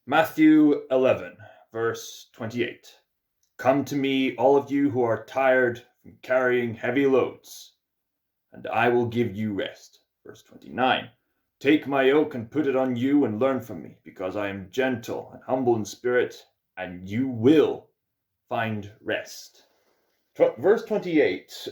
Matthew 11, verse 28. Come to me, all of you who are tired from carrying heavy loads, and I will give you rest. Verse 29. Take my yoke and put it on you and learn from me, because I am gentle and humble in spirit, and you will find rest. Verse 28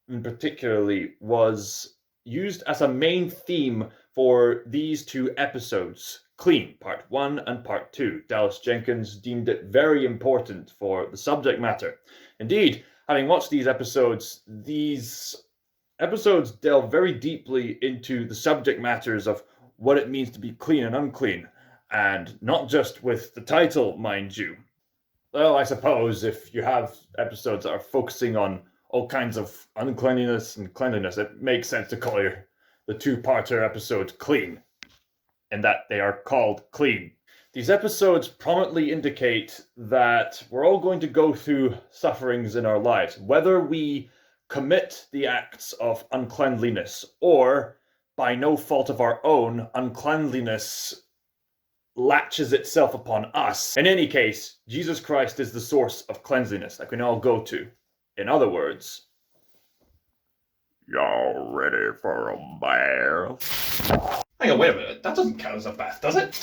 in particularly was used as a main theme for these two episodes, Clean, Part 1 and Part 2. Dallas Jenkins deemed it very important for the subject matter. Indeed, having watched these episodes delve very deeply into the subject matters of what it means to be clean and unclean, and not just with the title, mind you. Well, I suppose if you have episodes that are focusing on all kinds of uncleanliness and cleanliness, it makes sense to call the two-parter episode Clean, and that they are called Clean. These episodes prominently indicate that we're all going to go through sufferings in our lives, whether we commit the acts of uncleanliness or, by no fault of our own, uncleanliness latches itself upon us. In any case, Jesus Christ is the source of cleanliness that we can all go to. In other words, y'all ready for a bath? Hang on, wait a minute. That doesn't count as a bath, does it?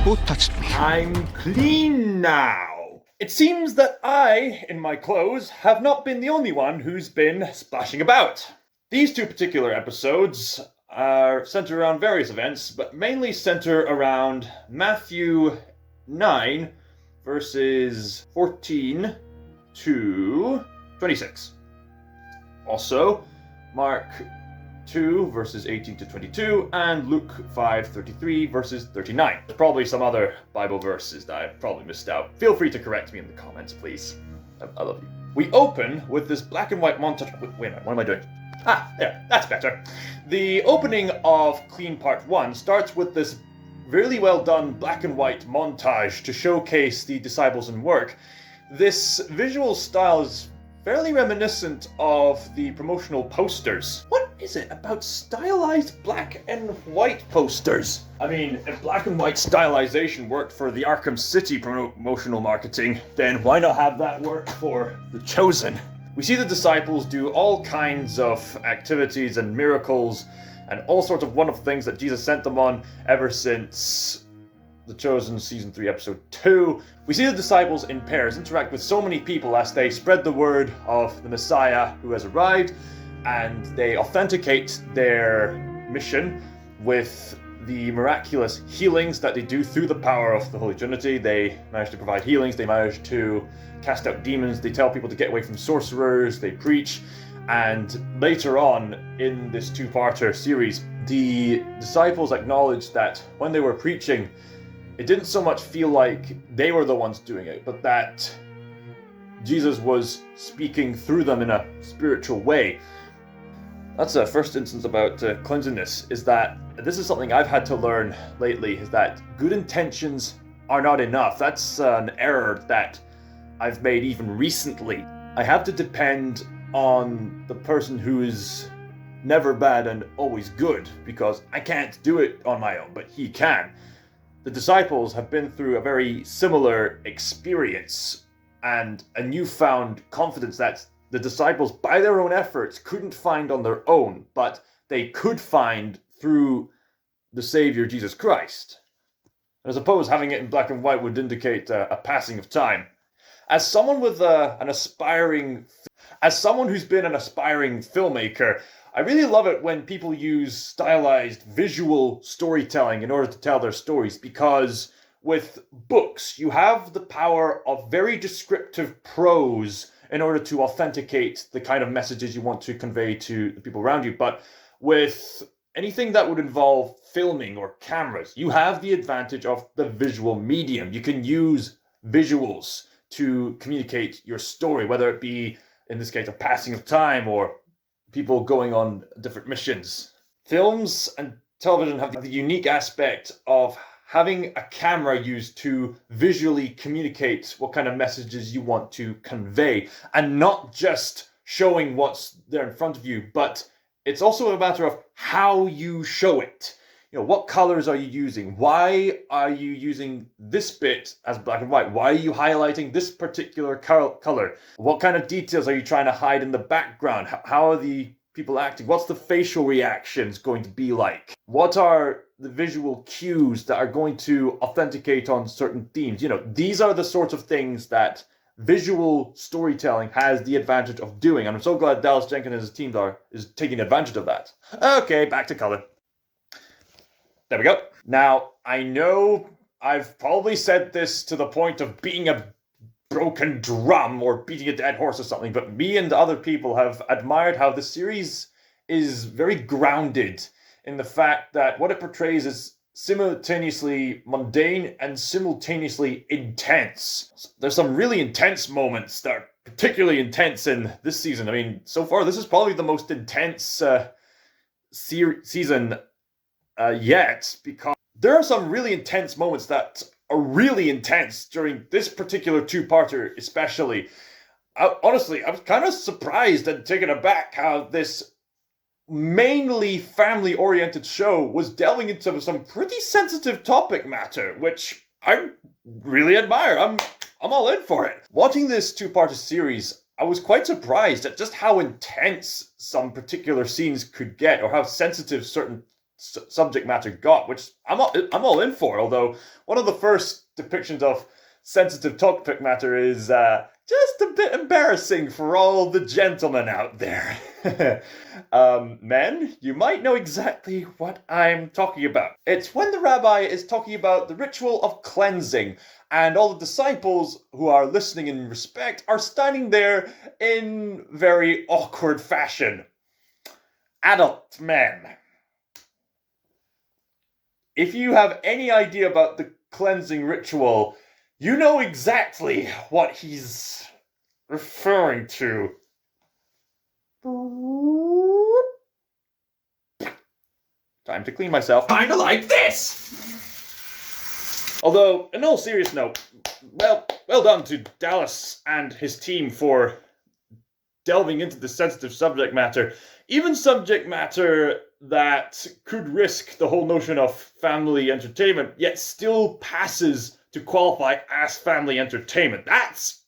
Who touched me? I'm clean now. It seems that I, in my clothes, have not been the only one who's been splashing about. These two particular episodes are centered around various events, but mainly center around Matthew 9, verses 14 to 26. Also, Mark 2, verses 18 to 22, and Luke 5:33, verses 39. There's probably some other Bible verses that I've probably missed out. Feel free to correct me in the comments, please. I love you. We open with this black and white montage. Wait a minute, what am I doing? There, that's better. The opening of Clean Part 1 starts with this really well done black and white montage to showcase the disciples in work. This visual style is fairly reminiscent of the promotional posters. What is it about stylized black and white posters? I mean, if black and white stylization worked for the Arkham City promotional marketing, then why not have that work for The Chosen? We see the disciples do all kinds of activities and miracles and all sorts of wonderful things that Jesus sent them on ever since The Chosen Season 3, Episode 2. We see the disciples in pairs interact with so many people as they spread the word of the Messiah who has arrived, and they authenticate their mission with the miraculous healings that they do through the power of the Holy Trinity. They manage to provide healings, they manage to cast out demons, they tell people to get away from sorcerers, they preach, and later on in this two-parter series, the disciples acknowledge that when they were preaching, it didn't so much feel like they were the ones doing it, but that Jesus was speaking through them in a spiritual way. That's a first instance about cleanliness, is that this is something I've had to learn lately, is that good intentions are not enough. That's an error that I've made even recently. I have to depend on the person who is never bad and always good, because I can't do it on my own, but he can. The disciples have been through a very similar experience and a newfound confidence that the disciples, by their own efforts, couldn't find on their own, but they could find through the Savior, Jesus Christ. And I suppose having it in black and white would indicate a passing of time. As someone who's been an aspiring filmmaker, I really love it when people use stylized visual storytelling in order to tell their stories, because with books, you have the power of very descriptive prose in order to authenticate the kind of messages you want to convey to the people around you. But with anything that would involve filming or cameras, you have the advantage of the visual medium. You can use visuals to communicate your story, whether it be, in this case, a passing of time or people going on different missions. Films and television have the unique aspect of having a camera used to visually communicate what kind of messages you want to convey, and not just showing what's there in front of you, but it's also a matter of how you show it. You know, what colors are you using? Why are you using this bit as black and white? Why are you highlighting this particular color? What kind of details are you trying to hide in the background? How are the people acting? What's the facial reactions going to be like? What are the visual cues that are going to authenticate on certain themes? You know, these are the sorts of things that visual storytelling has the advantage of doing, and I'm so glad Dallas Jenkins and his team is taking advantage of that. Okay, back to color. There we go. Now, I know I've probably said this to the point of being a broken drum or beating a dead horse or something, but me and other people have admired how the series is very grounded in the fact that what it portrays is simultaneously mundane and simultaneously intense. There's some really intense moments that are particularly intense in this season. I mean, so far this is probably the most intense season yet, because there are some really intense moments that are really intense during this particular two-parter especially. Honestly, I was kind of surprised and taken aback how this mainly family-oriented show was delving into some pretty sensitive topic matter, which I really admire. I'm all in for it. Watching this two-parter series, I was quite surprised at just how intense some particular scenes could get, or how sensitive certain subject matter got, which I'm all in for. Although one of the first depictions of sensitive topic matter is just a bit embarrassing for all the gentlemen out there. Men, you might know exactly what I'm talking about. It's when the rabbi is talking about the ritual of cleansing, and all the disciples who are listening in respect are standing there in very awkward fashion. Adult men. If you have any idea about the cleansing ritual, you know exactly what he's referring to. Time to clean myself. Kinda like this! Although, in all serious note, well done to Dallas and his team for delving into the sensitive subject matter. Even subject matter that could risk the whole notion of family entertainment, yet still passes to qualify as family entertainment. That's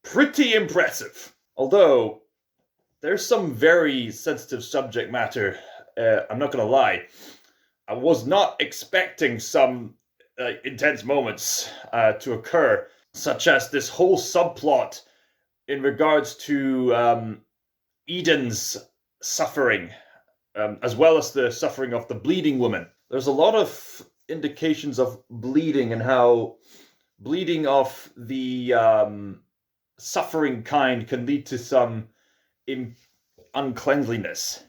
pretty impressive. Although, there's some very sensitive subject matter, I'm not gonna lie. I was not expecting some intense moments to occur, such as this whole subplot in regards to Eden's suffering, as well as the suffering of the bleeding woman. There's a lot of indications of bleeding and how bleeding of the suffering kind can lead to some uncleanliness.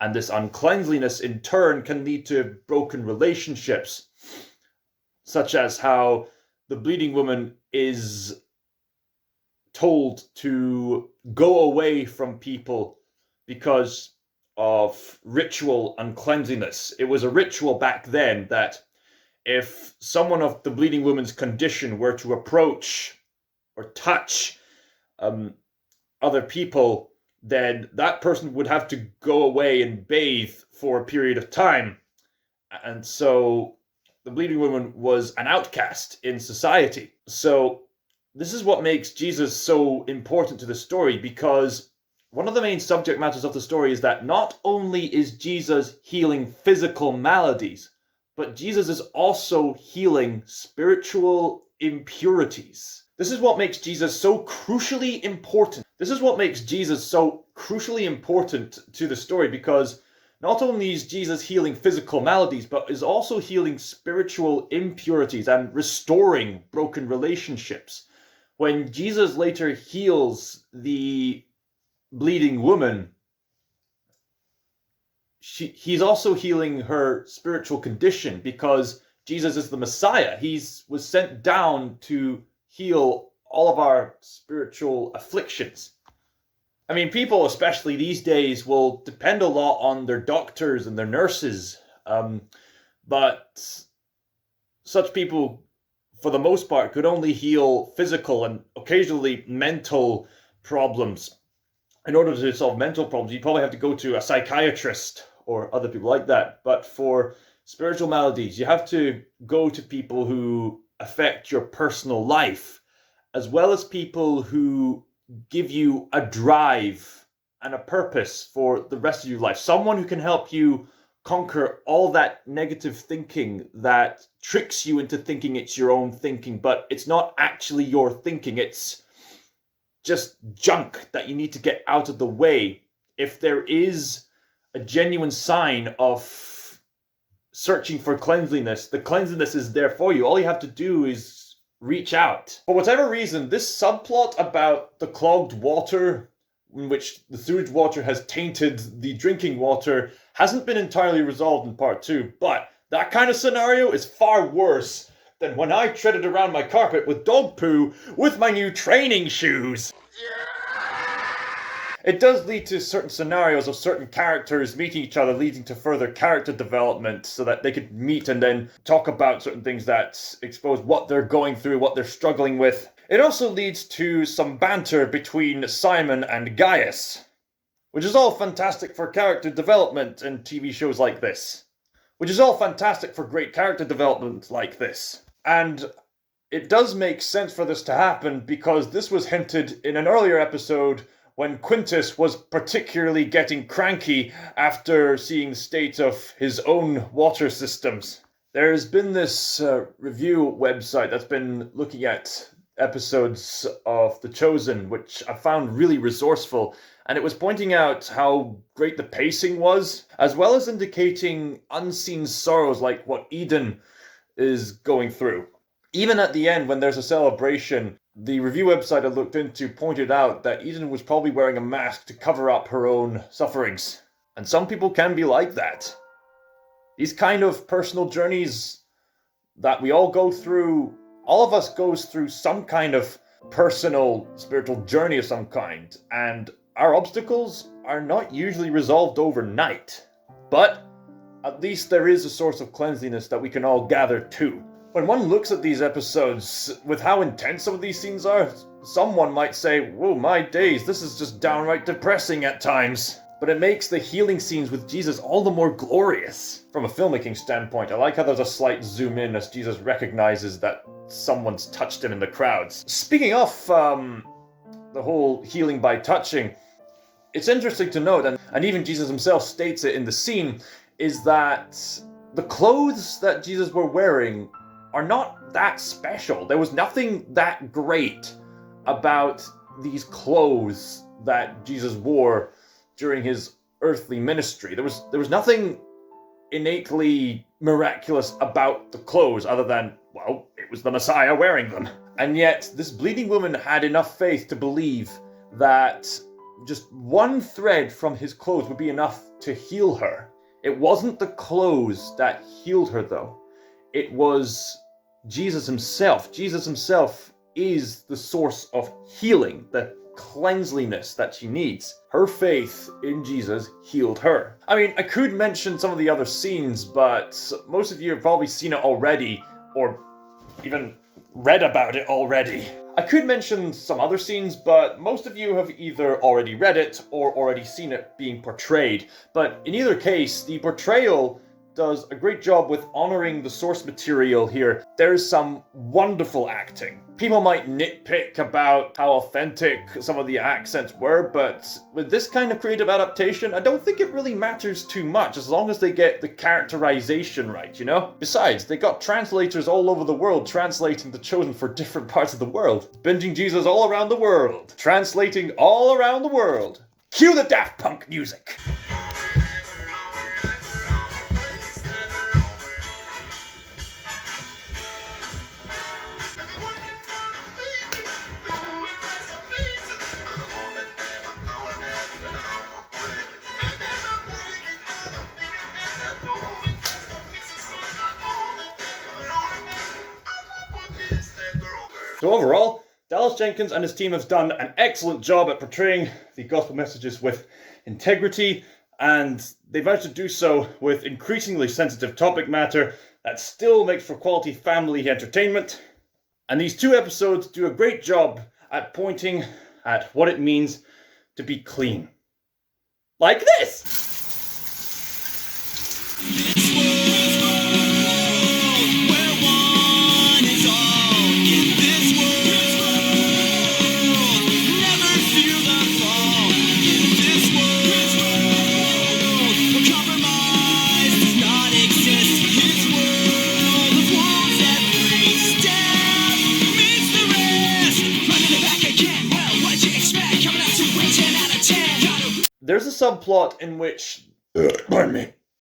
And this uncleanliness in turn can lead to broken relationships, such as how the bleeding woman is told to go away from people because of ritual uncleanliness. It was a ritual back then that if someone of the bleeding woman's condition were to approach or touch other people, then that person would have to go away and bathe for a period of time. And so the bleeding woman was an outcast in society. So this is what makes Jesus so important to the story, because one of the main subject matters of the story is that not only is Jesus healing physical maladies, but Jesus is also healing spiritual impurities. This is what makes Jesus so crucially important. This is what makes Jesus so crucially important to the story, because not only is Jesus healing physical maladies, but is also healing spiritual impurities and restoring broken relationships. When Jesus later heals the bleeding woman, he's also healing her spiritual condition, because Jesus is the Messiah. He was sent down to heal all of our spiritual afflictions. I mean, people, especially these days, will depend a lot on their doctors and their nurses, but such people, for the most part, could only heal physical and occasionally mental problems. In order to solve mental problems, you probably have to go to a psychiatrist or other people like that. But for spiritual maladies, you have to go to people who affect your personal life, as well as people who give you a drive and a purpose for the rest of your life. Someone who can help you conquer all that negative thinking that tricks you into thinking it's your own thinking, but it's not actually your thinking. It's just junk that you need to get out of the way. If there is a genuine sign of searching for cleanliness, the cleanliness is there for you. All you have to do is reach out. For whatever reason, this subplot about the clogged water, in which the sewage water has tainted the drinking water, hasn't been entirely resolved in part 2. But that kind of scenario is far worse than when I treaded around my carpet with dog poo with my new training shoes. It does lead to certain scenarios of certain characters meeting each other, leading to further character development so that they could meet and then talk about certain things that expose what they're going through, what they're struggling with. It also leads to some banter between Simon and Gaius, which is all fantastic for character development in TV shows like this. Which is all fantastic for great character development like this. And it does make sense for this to happen because this was hinted in an earlier episode when Quintus was particularly getting cranky after seeing the state of his own water systems. There's been this review website that's been looking at episodes of The Chosen, which I found really resourceful, and it was pointing out how great the pacing was, as well as indicating unseen sorrows like what Eden is going through. Even at the end, when there's a celebration, the review website I looked into pointed out that Eden was probably wearing a mask to cover up her own sufferings. And some people can be like that. These kind of personal journeys that we all go through, all of us goes through some kind of personal spiritual journey of some kind, and our obstacles are not usually resolved overnight. But at least there is a source of cleanliness that we can all gather to. When one looks at these episodes, with how intense some of these scenes are, someone might say, whoa, my days, this is just downright depressing at times. But it makes the healing scenes with Jesus all the more glorious. From a filmmaking standpoint, I like how there's a slight zoom in as Jesus recognizes that someone's touched him in the crowds. Speaking of the whole healing by touching, it's interesting to note, and even Jesus himself states it in the scene, is that the clothes that Jesus were wearing are not that special. There was nothing that great about these clothes that Jesus wore during his earthly ministry. There was nothing innately miraculous about the clothes other than, well, it was the Messiah wearing them. And yet, this bleeding woman had enough faith to believe that just one thread from his clothes would be enough to heal her. It wasn't the clothes that healed her, though. It was Jesus himself. Jesus himself is the source of healing, the cleanliness that she needs. Her faith in Jesus healed her. I mean, I could mention some of the other scenes, but most of you have probably seen it already, or even read about it already. I could mention some other scenes, but most of you have either already read it or already seen it being portrayed. But in either case, the portrayal does a great job with honoring the source material here. There's some wonderful acting. People might nitpick about how authentic some of the accents were, but with this kind of creative adaptation, I don't think it really matters too much as long as they get the characterization right, you know? Besides, they got translators all over the world translating The Chosen for different parts of the world. Binging Jesus all around the world. Translating all around the world. Cue the Daft Punk music. So overall, Dallas Jenkins and his team have done an excellent job at portraying the gospel messages with integrity, and they've managed to do so with increasingly sensitive topic matter that still makes for quality family entertainment. And these 2 episodes do a great job at pointing at what it means to be clean. Like this! There's a subplot in which, pardon me,